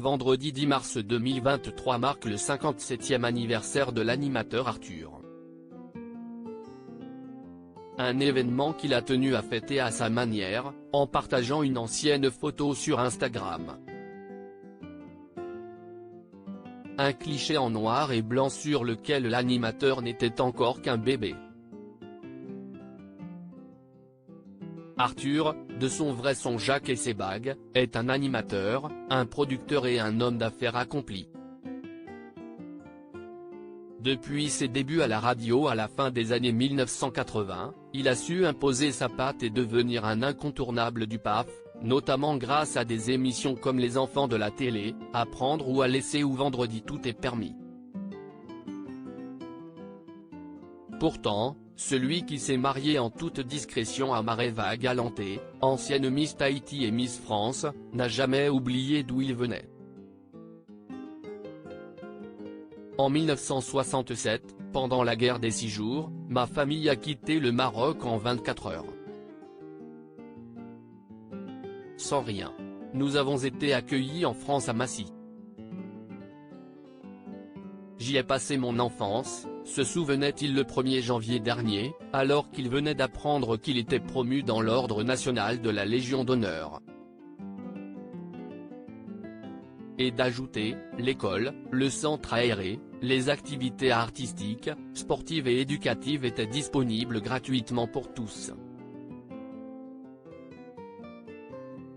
vendredi 10 mars 2023 marque le 57e anniversaire de l'animateur Arthur. Un événement qu'il a tenu à fêter à sa manière, en partageant une ancienne photo sur Instagram. Un cliché en noir et blanc sur lequel l'animateur n'était encore qu'un bébé. Arthur, de son vrai son Jacques et ses bagues, est un animateur, un producteur et un homme d'affaires accompli. Depuis ses débuts à la radio à la fin des années 1980, il a su imposer sa patte et devenir un incontournable du PAF, notamment grâce à des émissions comme Les Enfants de la télé, Apprendre ou à laisser ou Vendredi tout est permis. Pourtant, celui qui s'est marié en toute discrétion à Mareva Galanté, ancienne Miss Tahiti et Miss France, n'a jamais oublié d'où il venait. En 1967, pendant la guerre des 6 jours, ma famille a quitté le Maroc en 24 heures. Sans rien. Nous avons été accueillis en France à Massy. J'y ai passé mon enfance, se souvenait-il le 1er janvier dernier, alors qu'il venait d'apprendre qu'il était promu dans l'ordre national de la Légion d'honneur. Et d'ajouter, l'école, le centre aéré, les activités artistiques, sportives et éducatives étaient disponibles gratuitement pour tous.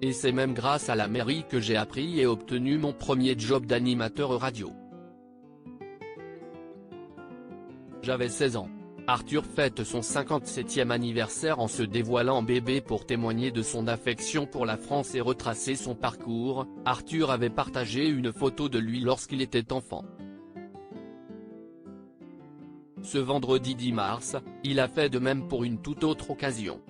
Et c'est même grâce à la mairie que j'ai appris et obtenu mon premier job d'animateur radio. J'avais 16 ans. Arthur fête son 57e anniversaire en se dévoilant bébé pour témoigner de son affection pour la France et retracer son parcours. Arthur avait partagé une photo de lui lorsqu'il était enfant. Ce vendredi 10 mars, il a fait de même pour une toute autre occasion.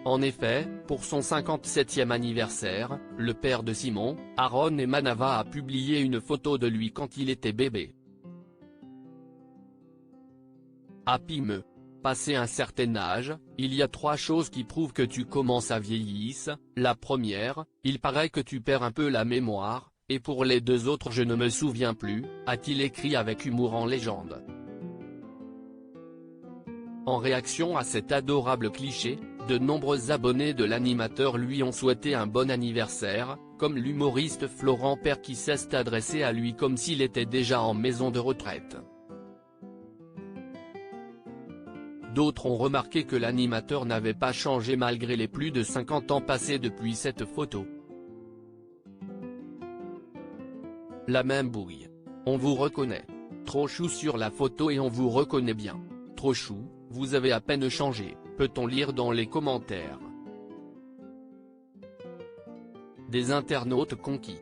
En effet, pour son 57e anniversaire, le père de Simon, Aaron et Manava a publié une photo de lui quand il était bébé. Happy me. Passé un certain âge, il y a 3 choses qui prouvent que tu commences à vieillir. La première, il paraît que tu perds un peu la mémoire, et pour les 2 autres je ne me souviens plus, a-t-il écrit avec humour en légende. En réaction à cet adorable cliché, de nombreux abonnés de l'animateur lui ont souhaité un bon anniversaire, comme l'humoriste Florent Père qui s'est adressé à lui comme s'il était déjà en maison de retraite. D'autres ont remarqué que l'animateur n'avait pas changé malgré les plus de 50 ans passés depuis cette photo. La même bouille. On vous reconnaît. Trop chou sur la photo et on vous reconnaît bien. Trop chou, vous avez à peine changé, peut-on lire dans les commentaires. Des internautes conquis.